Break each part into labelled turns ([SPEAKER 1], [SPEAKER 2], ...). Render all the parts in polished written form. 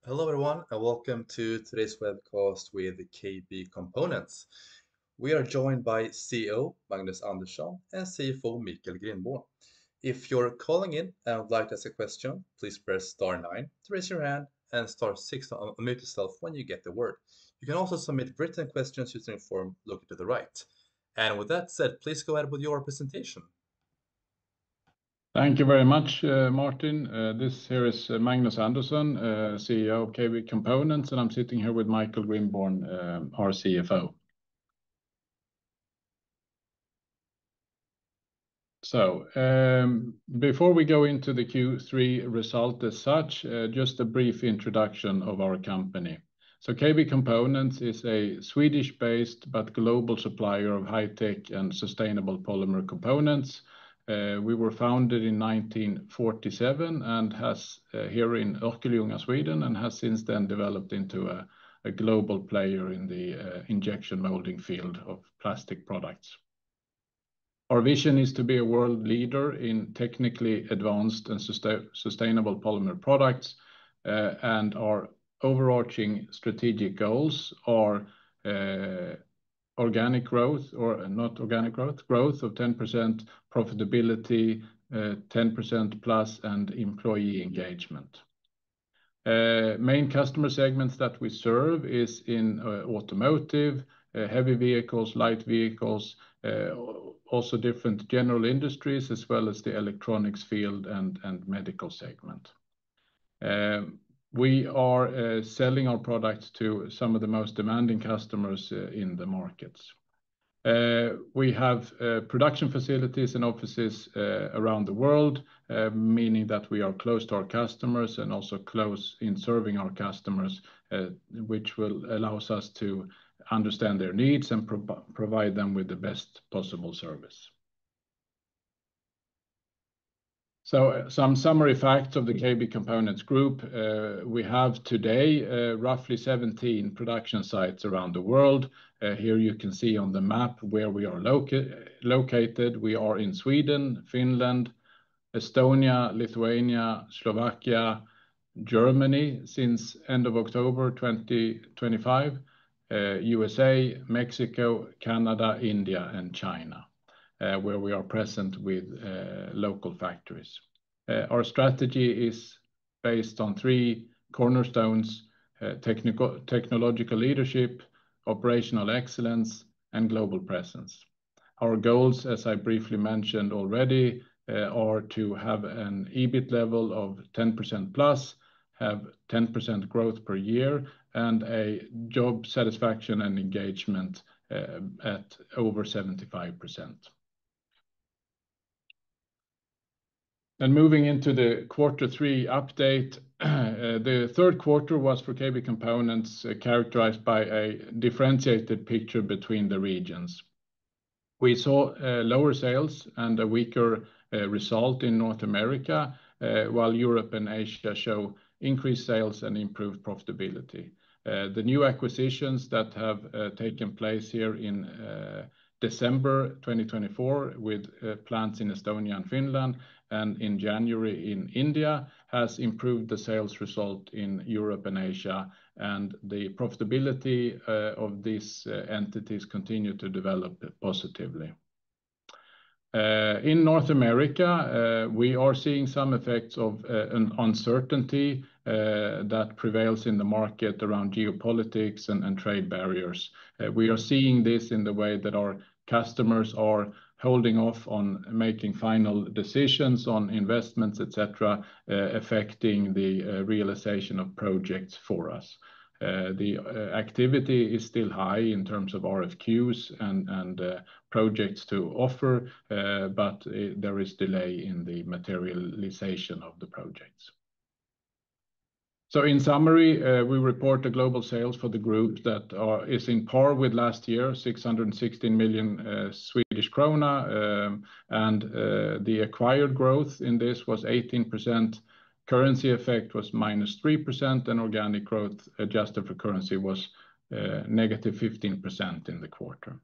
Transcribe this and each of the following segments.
[SPEAKER 1] Hello, everyone, and welcome to today's webcast with KB Components. We are joined by CEO Magnus Andersson and CFO Mikael Grindborn. If you're calling in and would like to ask a question, please press star 9 to raise your hand and star 6 to unmute yourself when you get the word. You can also submit written questions using the form located to the right. And with that said, please go ahead with your presentation.
[SPEAKER 2] Thank you very much, Martin. This here is Magnus Andersson, CEO of KB Components, and I'm sitting here with Mikael Grindborn, our CFO. So, before we go into the Q3 result as such, just a brief introduction of our company. So KB Components is a Swedish-based but global supplier of high-tech and sustainable polymer components. We were founded in 1947 and has here in Örkelljunga, Sweden, and has since then developed into a global player in the injection molding field of plastic products. Our vision is to be a world leader in technically advanced and sustainable polymer products, and our overarching strategic goals are organic growth, or not organic growth, growth of 10%, profitability 10% plus, and employee engagement. Main customer segments that we serve is in automotive, heavy vehicles, light vehicles, also different general industries, as well as the electronics field and medical segment. We are selling our products to some of the most demanding customers in the markets. We have production facilities and offices around the world, meaning that we are close to our customers and also close in serving our customers, which will allow us to understand their needs and provide them with the best possible service. So some summary facts of the KB Components Group. We have today roughly 17 production sites around the world. Here you can see on the map where we are located. We are in Sweden, Finland, Estonia, Lithuania, Slovakia, Germany since end of October 2025, USA, Mexico, Canada, India, and China, where we are present with local factories. Our strategy is based on three cornerstones: technological leadership, operational excellence, and global presence. Our goals, as I briefly mentioned already, are to have an EBIT level of 10% plus, have 10% growth per year, and a job satisfaction and engagement at over 75%. And moving into the Q3 update, the third quarter was for KB Components characterized by a differentiated picture between the regions. We saw lower sales and a weaker result in North America, while Europe and Asia show increased sales and improved profitability. The new acquisitions that have taken place here in December 2024 with plants in Estonia and Finland, and in January in India, has improved the sales result in Europe and Asia, and the profitability of these entities continue to develop positively. In North America, we are seeing some effects of an uncertainty that prevails in the market around geopolitics and trade barriers. We are seeing this in the way that our customers are holding off on making final decisions on investments, etc., affecting the realization of projects for us. The activity is still high in terms of RFQs and projects to offer, but there is delay in the materialization of the projects. So in summary, we report a global sales for the group that is in par with last year, 616 million Swedish krona, and the acquired growth in this was 18%. Currency effect was -3%, and organic growth adjusted for currency was negative 15% in the quarter.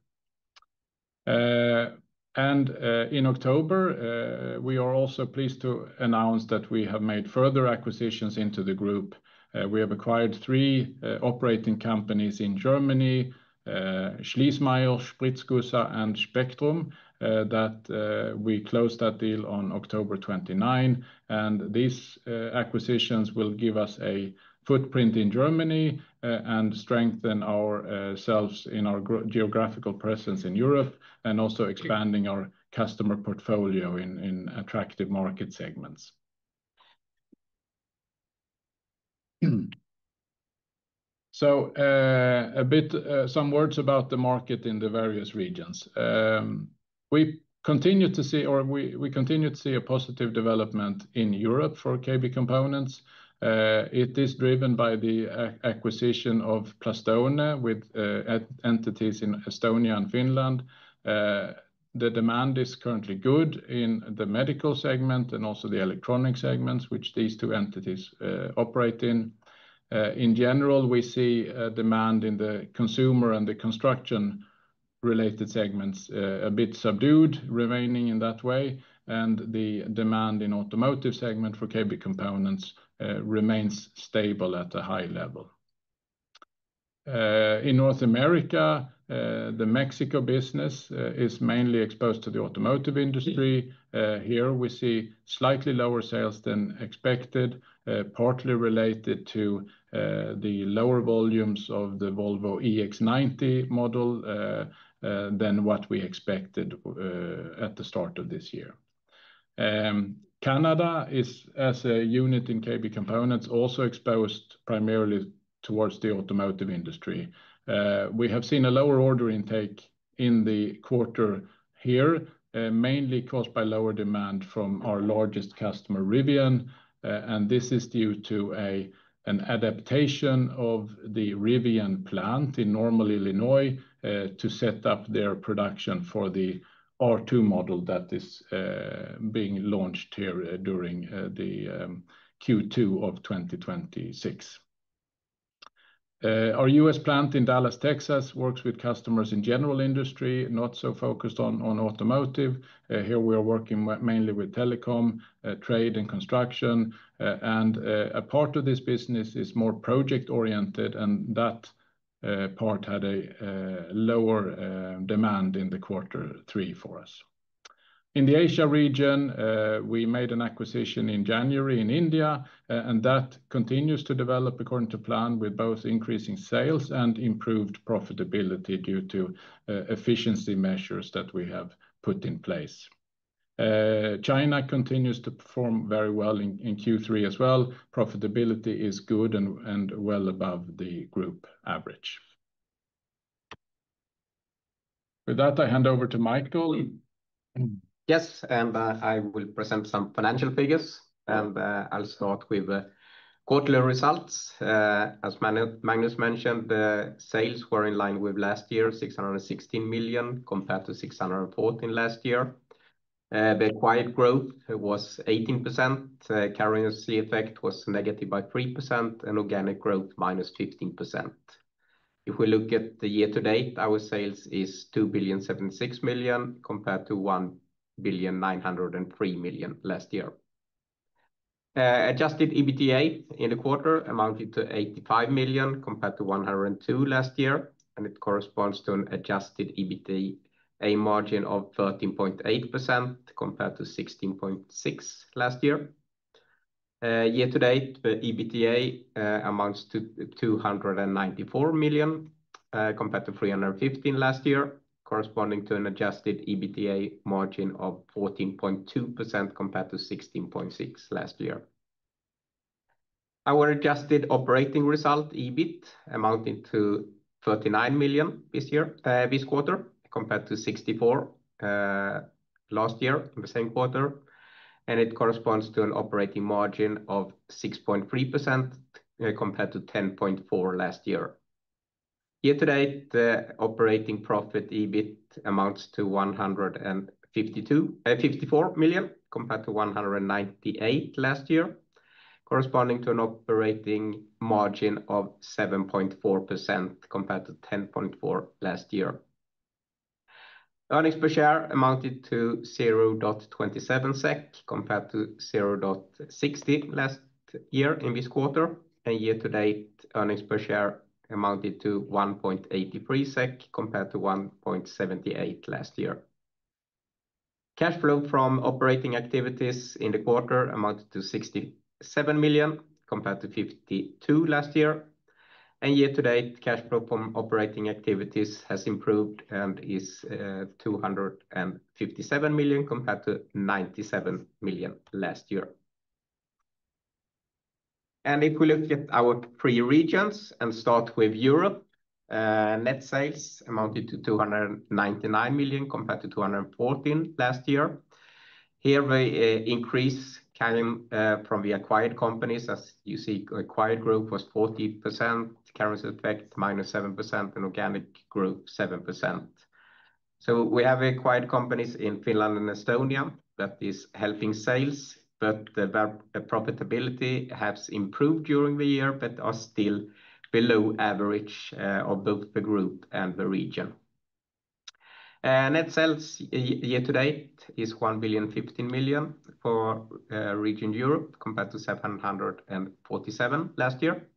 [SPEAKER 2] In October, we are also pleased to announce that we have made further acquisitions into the group, We have acquired 3 operating companies in Germany, Schließmeyer, Spritzgusser, and Spektrum, that we closed that deal on October 29. And these acquisitions will give us a footprint in Germany and strengthen ourselves in our geographical presence in Europe, and also expanding our customer portfolio in attractive market segments. So some words about the market in the various regions. We continue to see a positive development in Europe for KB components. It is driven by the acquisition of Plastone with entities in Estonia and Finland. The demand is currently good in the medical segment and also the electronic segments, which these 2 entities operate in. In general, we see demand in the consumer and the construction-related segments a bit subdued, remaining in that way, and the demand in automotive segment for KB components remains stable at a high level. In North America, the Mexico business is mainly exposed to the automotive industry. Here we see slightly lower sales than expected, partly related to the lower volumes of the Volvo EX90 model than what we expected at the start of this year. Canada is, as a unit in KB components, also exposed primarily towards the automotive industry. We have seen a lower order intake in the quarter here, mainly caused by lower demand from our largest customer, Rivian, and this is due to an adaptation of the Rivian plant in Normal, Illinois, to set up their production for the R2 model that is being launched here during the Q2 of 2026. Our US plant in Dallas, Texas, works with customers in general industry, not so focused on automotive. Here we are working mainly with telecom, trade, and construction, and a part of this business is more project-oriented, and that part had a lower demand in the Q3 for us. In the Asia region, we made an acquisition in January in India, and that continues to develop according to plan, with both increasing sales and improved profitability due to efficiency measures that we have put in place. China continues to perform very well in Q3 as well. Profitability is good and well above the group average. With that, I hand over to Michael.
[SPEAKER 3] Yes, and I will present some financial figures, and I'll start with quarterly results. As Magnus mentioned, the sales were in line with last year, 616 million compared to 614 last year. The acquired growth was 18%, currency effect was negative by 3%, and organic growth minus 15%. If we look at the year to date, our sales is 2,076 million compared to 1,903 million last year. Adjusted EBITDA in the quarter amounted to 85 million compared to 102 last year, and it corresponds to an adjusted EBITDA margin of 13.8% compared to 16.6% last year. Year to date, the EBITDA amounts to 294 million compared to 315 last year, corresponding to an adjusted EBITDA margin of 14.2% compared to 16.6% last year. Our adjusted operating result, EBIT, amounted to 39 million this quarter, compared to 64 last year in the same quarter, and it corresponds to an operating margin of 6.3% compared to 10.4% last year. Year to date, the operating profit EBIT amounts to 154 million compared to 198 last year, corresponding to an operating margin of 7.4% compared to 10.4% last year. Earnings per share amounted to 0.27 SEK compared to 0.60 last year in this quarter, and year-to-date earnings per share amounted to 1.83 SEK compared to 1.78 last year. Cash flow from operating activities in the quarter amounted to 67 million compared to 52 last year. And year-to-date cash flow from operating activities has improved and is 257 million compared to 97 million last year. And if we look at our three regions and start with Europe, net sales amounted to 299 million compared to 214 last year. Here the increase came from the acquired companies. As you see, acquired growth was 40%, currency effect -7%, and organic growth 7%. So we have acquired companies in Finland and Estonia that is helping sales, but the profitability has improved during the year, but are still below average of both the group and the region. Net sales year-to-date is 1,015 million for region Europe compared to 747 last year.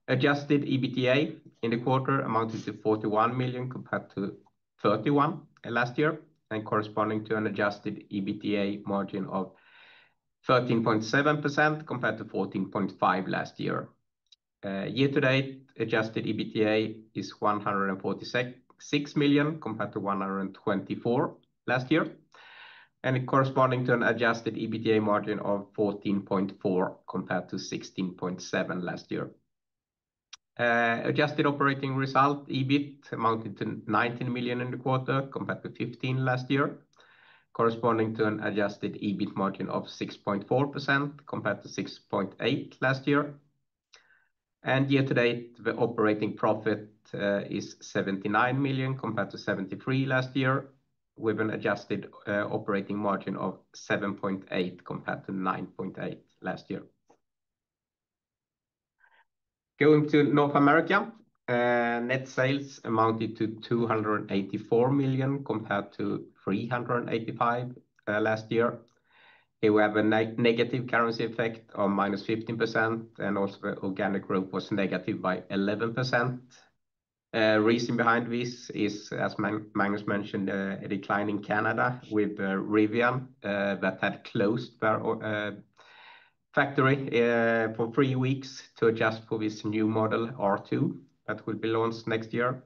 [SPEAKER 3] Adjusted EBITDA in the quarter amounted to 41 million compared to 31 last year, and corresponding to an adjusted EBITDA margin of 13.7% compared to 14.5% last year. Year-to-date adjusted EBITDA is 146 million compared to 124 last year, and corresponding to an adjusted EBITDA margin of 14.4% compared to 16.7% last year. Adjusted operating result, EBIT, amounted to 19 million in the quarter compared to 15 last year, corresponding to an adjusted EBIT margin of 6.4% compared to 6.8% last year. And year-to-date, the operating profit is 79 million compared to 73 last year, with an adjusted operating margin of 7.8% compared to 9.8% last year. Going to North America, net sales amounted to 284 million compared to 385 last year. Here we have a negative currency effect of -15%, and also the organic growth was negative by 11%. Reason behind this is, as Magnus mentioned, a decline in Canada with Rivian that had closed their factory for 3 weeks to adjust for this new model R2 that will be launched next year.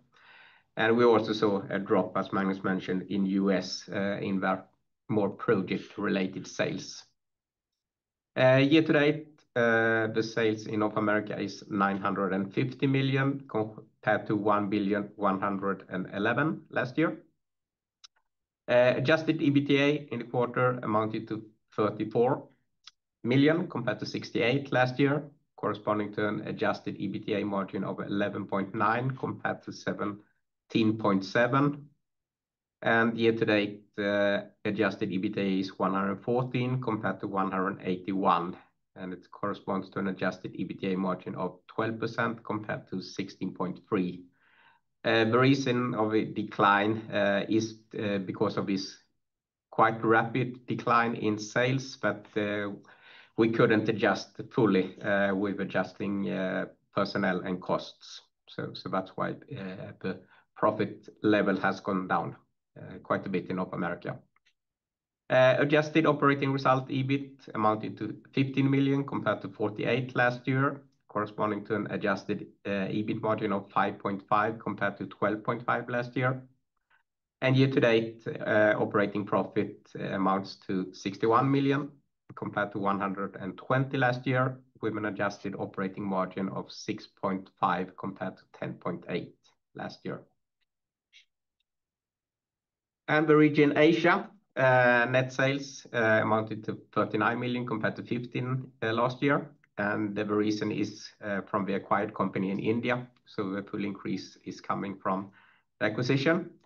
[SPEAKER 3] And we also saw a drop, as Magnus mentioned, in US in their more project-related sales. Year-to-date, the sales in North America is 950 million compared to 1,111 last year. Adjusted EBITDA in the quarter amounted to 34 million compared to 68 last year, corresponding to an adjusted EBITDA margin of 11.9% compared to 17.7%. And year-to-date, adjusted EBITDA is 114 compared to 181, and it corresponds to an adjusted EBITDA margin of 12% compared to 16.3%. The reason of a decline is because of this quite rapid decline in sales, but we couldn't adjust fully with adjusting personnel and costs. So that's why the profit level has gone down quite a bit in North America. Adjusted operating result, EBIT, amounted to 15 million compared to 48 last year, corresponding to an adjusted EBIT margin of 5.5% compared to 12.5% last year. And year-to-date, operating profit amounts to 61 million compared to 120 last year, with an adjusted operating margin of 6.5% compared to 10.8% last year. And the region Asia, net sales amounted to 39 million compared to 15 last year. And the reason is from the acquired company in India. So the full increase is coming from the acquisition.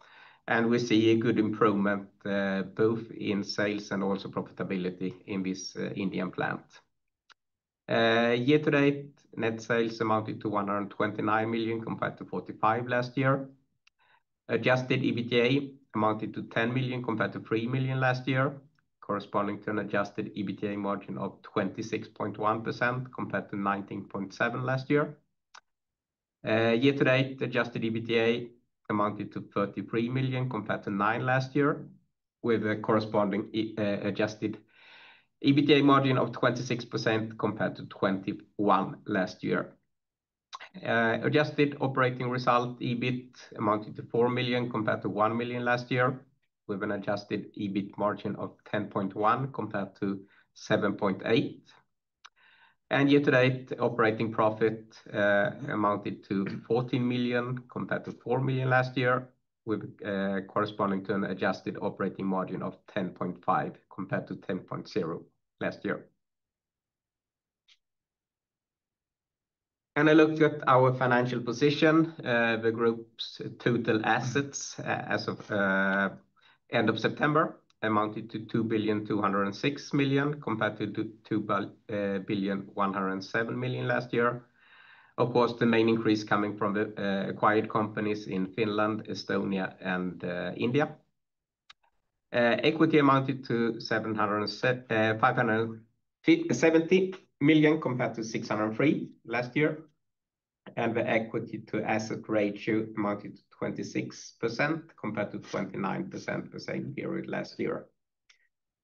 [SPEAKER 3] And we see a good improvement both in sales and also profitability in this Indian plant. Year-to-date, net sales amounted to 129 million compared to 45 last year. Adjusted EBITDA amounted to 10 million compared to 3 million last year, corresponding to an adjusted EBITDA margin of 26.1% compared to 19.7% last year. Year to date, adjusted EBITDA amounted to 33 million compared to 9 million last year, with a corresponding adjusted EBITDA margin of 26% compared to 21% last year. Adjusted operating result, EBIT, amounted to 4 million compared to 1 million last year, with an adjusted EBIT margin of 10.1% compared to 7.8%. And year to date, operating profit amounted to 14 million compared to 4 million last year, with corresponding to an adjusted operating margin of 10.5% compared to 10.0% last year. And I looked at our financial position. The group's total assets as of end of September amounted to 2,206 million compared to 2,107 million last year. Of course, the main increase coming from the acquired companies in Finland, Estonia, and India. Equity amounted to 570 million compared to 603 last year. And the equity to asset ratio amounted to 26% compared to 29% the same period last year.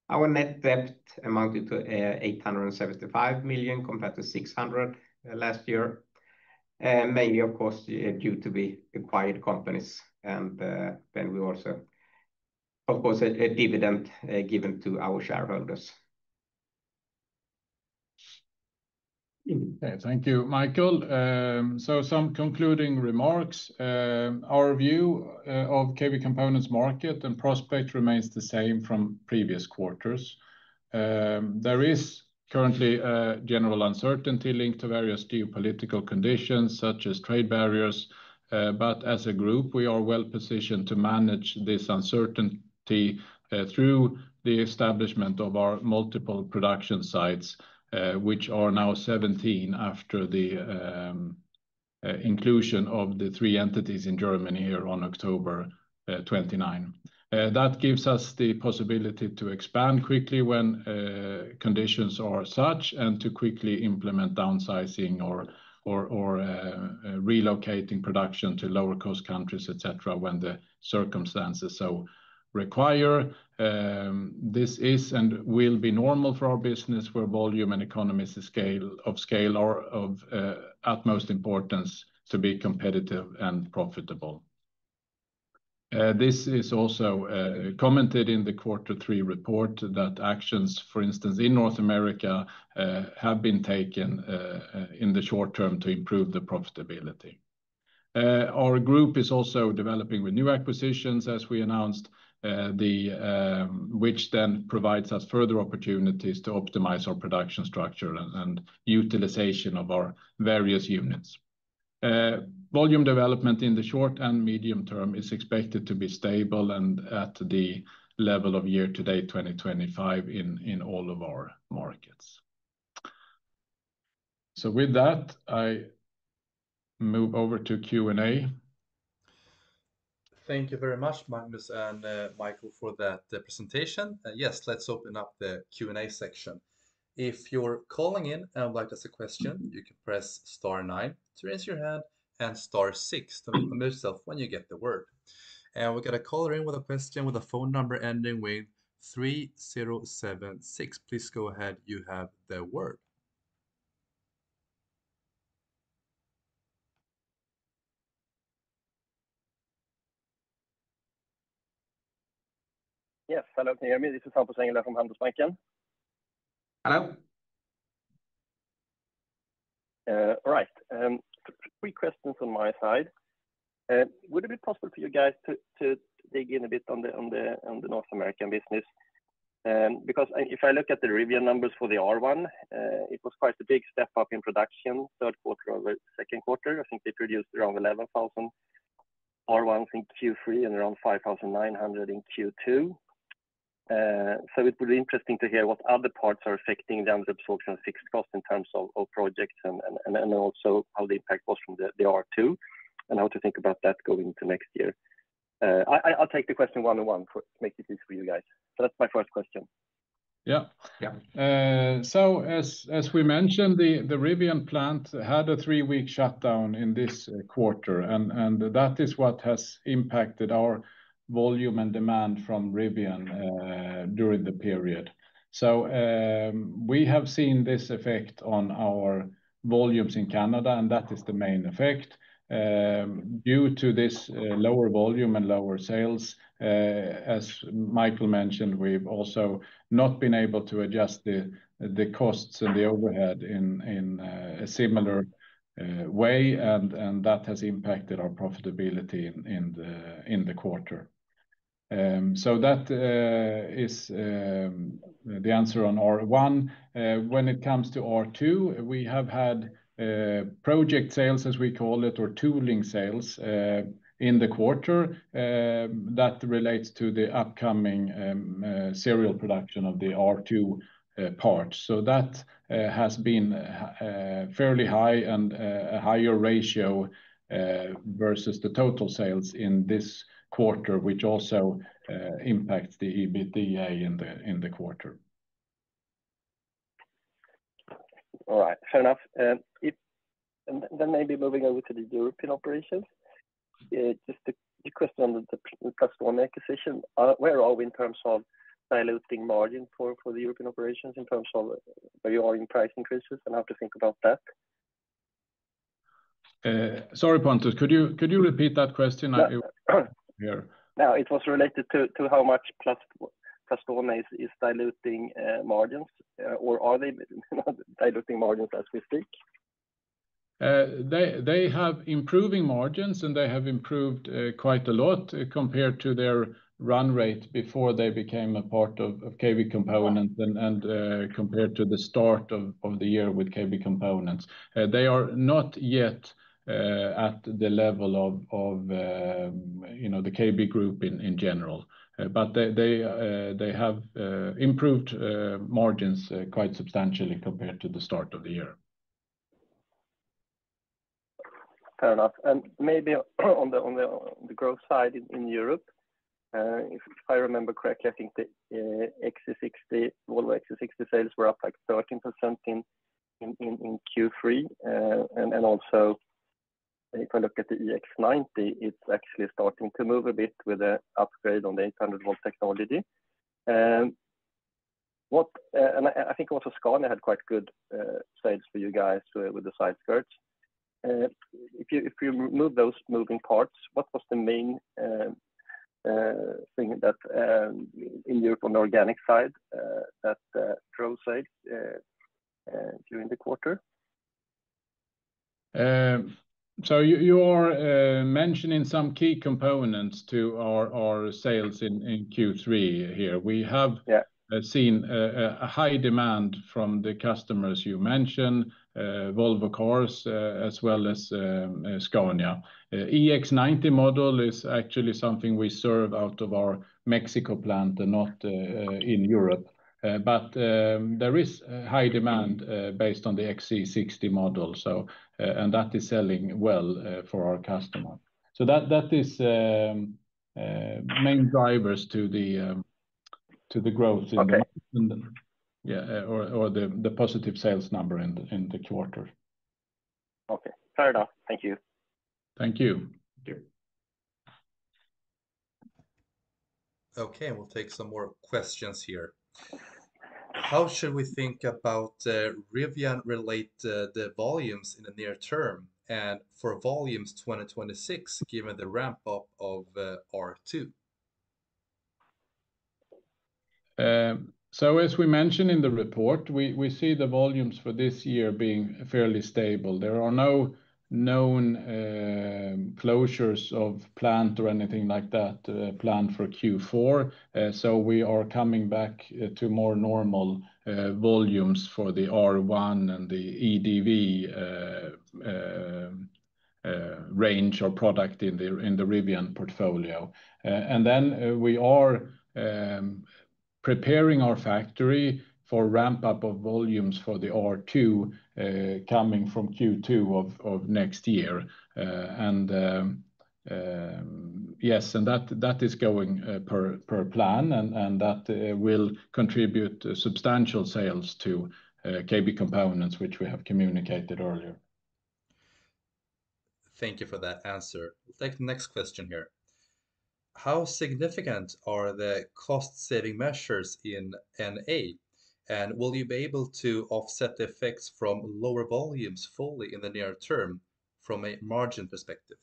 [SPEAKER 3] Our net debt amounted to 875 million compared to 600 last year. Mainly, of course, due to the acquired companies. And then we also, of course, a dividend given to our shareholders.
[SPEAKER 2] Okay, thank you, Michael. So some concluding remarks. Our view of KB Components market and prospect remains the same from previous quarters. There is currently general uncertainty linked to various geopolitical conditions such as trade barriers, but as a group we are well positioned to manage this uncertainty through the establishment of our multiple production sites, which are now 17 after the inclusion of the 3 entities in Germany here on October 29. That gives us the possibility to expand quickly when conditions are such, and to quickly implement downsizing or relocating production to lower cost countries, etc., when the circumstances so require. This is and will be normal for our business, where volume and economies of scale are of utmost importance to be competitive and profitable. This is also commented in the Q3 report that actions, for instance, in North America, have been taken in the short term to improve the profitability. Our group is also developing with new acquisitions, as we announced, which then provides us further opportunities to optimize our production structure and utilization of our various units. Volume development in the short and medium term is expected to be stable and at the level of year-to-date 2025 in all of our markets. So with that, I move over to Q&A.
[SPEAKER 1] Thank you very much, Magnus and Michael, for that presentation. Yes, let's open up the Q&A section. If you're calling in and would like to ask a question, you can press *9 to raise your hand and *6 to unmute yourself when you get the word. And we got a caller in with a question with a phone number ending with 3076. Please go ahead. You have the word.
[SPEAKER 4] Yes, hello, can you hear me? This is Hampus Engellau from Handelsbanken.
[SPEAKER 3] Hello.
[SPEAKER 4] All right. 3 questions on my side. Would it be possible for you guys to dig in a bit on the North American business? Because if I look at the review numbers for the R1, it was quite a big step up in production, third quarter over second quarter. I think they produced around 11,000 R1s in Q3 and around 5,900 in Q2. So it would be interesting to hear what other parts are affecting the under absorption of fixed cost in terms of projects and also how the impact was from the R2 and how to think about that going into next year. I'll take the question 1 on 1 to make it easy for you guys. So that's my first question.
[SPEAKER 2] Yeah.
[SPEAKER 3] Yeah.
[SPEAKER 2] So as we mentioned, the Rivian plant had a 3-week shutdown in this quarter, and that is what has impacted our volume and demand from Rivian during the period. So we have seen this effect on our volumes in Canada, and that is the main effect. Due to this lower volume and lower sales, as Michael mentioned, we've also not been able to adjust the costs and the overhead in a similar way, and that has impacted our profitability in the quarter. So that is the answer on R1. When it comes to R2, we have had project sales, as we call it, or tooling sales in the quarter that relates to the upcoming serial production of the R2 parts. So that has been fairly high and a higher ratio versus the total sales in this quarter, which also impacts the EBITDA in the quarter.
[SPEAKER 4] All right, fair enough. And then maybe moving over to the European operations. Just a question on the Plus1 acquisition. Where are we in terms of diluting margin for the European operations, in terms of where you are in price increases, and how to think about that?
[SPEAKER 2] Sorry, Pontus, could you repeat that question?
[SPEAKER 4] No.
[SPEAKER 2] Here.
[SPEAKER 4] Now, it was related to how much Plus1 is diluting margins, or are they diluting margins as we speak?
[SPEAKER 2] They have improving margins, and they have improved quite a lot compared to their run rate before they became a part of KB Components, and compared to the start of the year with KB Components. They are not yet at the level of the KB Group in general, but they have improved margins quite substantially compared to the start of the year.
[SPEAKER 4] Fair enough. And maybe on the growth side in Europe, if I remember correctly, I think the XC60, Volvo XC60 sales were up like 13% in Q3, and also if I look at the EX90, it's actually starting to move a bit with an upgrade on the 800-volt technology. And I think also Scania had quite good sales for you guys with the side skirts. If you remove those moving parts, what was the main thing that in Europe on the organic side that drove sales during the quarter?
[SPEAKER 2] So you are mentioning some key components to our sales in Q3 here. We have seen a high demand from the customers you mentioned, Volvo Cars, as well as Scania. EX90 model is actually something we serve out of our Mexico plant and not in Europe. But there is high demand based on the XC60 model, so and that is selling well for our customer. So that is main drivers to the growth in the positive sales number in the quarter.
[SPEAKER 4] Okay, fair enough. Thank you.
[SPEAKER 2] Thank you.
[SPEAKER 1] Okay, we'll take some more questions here. How should we think about Rivian relate the volumes in the near term, and for volumes 2026, given the ramp up of R2?
[SPEAKER 2] So as we mentioned in the report, we see the volumes for this year being fairly stable. There are no known closures of plant or anything like that planned for Q4. So we are coming back to more normal volumes for the R1 and the EDV range or product in the Rivian portfolio. And then we are preparing our factory for ramp up of volumes for the R2 coming from Q2 of next year. And Yes, and that is going per plan, and that will contribute substantial sales to KB components, which we have communicated earlier.
[SPEAKER 1] Thank you for that answer. We'll take the next question here. How significant are the cost-saving measures in NA, and will you be able to offset the effects from lower volumes fully in the near term from a margin perspective?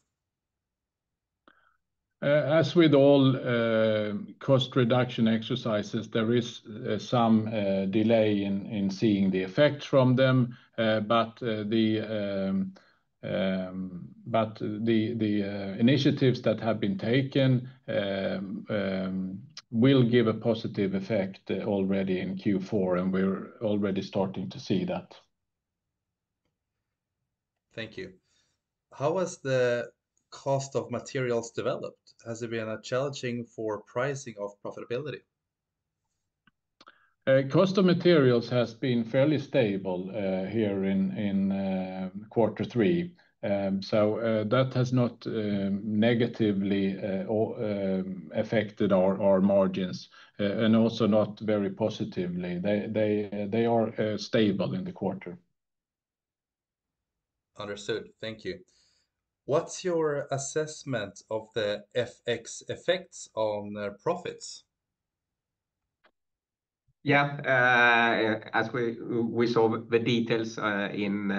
[SPEAKER 2] As with all cost reduction exercises, there is some delay in seeing the effects from them, but the initiatives that have been taken will give a positive effect already in Q4, and we're already starting to see that.
[SPEAKER 1] Thank you. How has the cost of materials developed? Has it been challenging for pricing of profitability?
[SPEAKER 2] Cost of materials has been fairly stable here in quarter three. So that has not negatively affected our margins, and also not very positively. They are stable in the quarter.
[SPEAKER 1] Understood. Thank you. What's your assessment of the FX effects on profits?
[SPEAKER 3] Yeah, as we saw the details in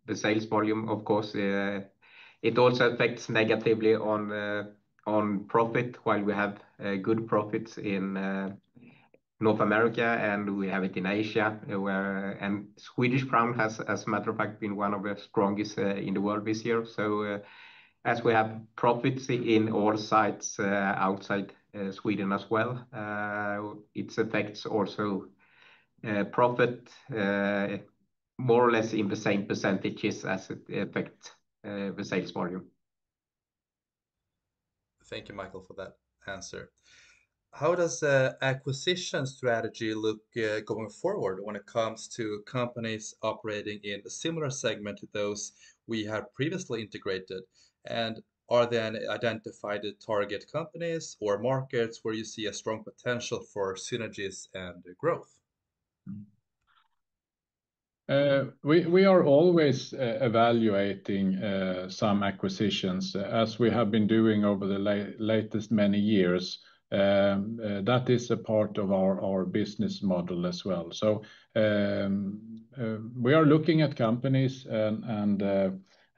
[SPEAKER 3] the sales volume, of course, it also affects negatively on profit, while we have good profits in North America, and we have it in Asia, and Swedish crown has, as a matter of fact, been one of the strongest in the world this year. So as we have profits in all sites outside Sweden as well, it affects also profit more or less in the same percentages as it affects the sales volume.
[SPEAKER 1] Thank you, Michael, for that answer. How does the acquisition strategy look going forward when it comes to companies operating in a similar segment to those we have previously integrated? And are there any identified target companies or markets where you see a strong potential for synergies and growth?
[SPEAKER 2] We are always evaluating some acquisitions, as we have been doing over the latest many years. That is a part of our business model as well. So we are looking at companies and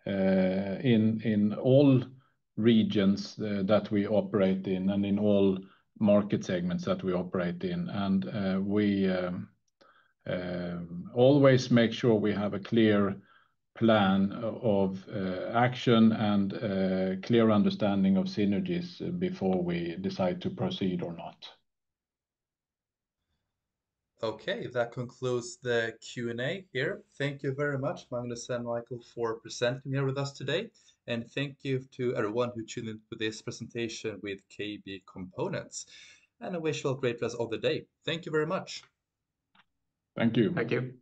[SPEAKER 2] in all regions that we operate in, and in all market segments that we operate in, and we always make sure we have a clear plan of action and clear understanding of synergies before we decide to proceed or not.
[SPEAKER 1] Okay, that concludes the Q&A here. Thank you very much, Magnus and Michael, for presenting here with us today. And thank you to everyone who tuned in to this presentation with KB Components. And I wish you all a great rest of the day. Thank you very much.
[SPEAKER 2] Thank you.
[SPEAKER 3] Thank you.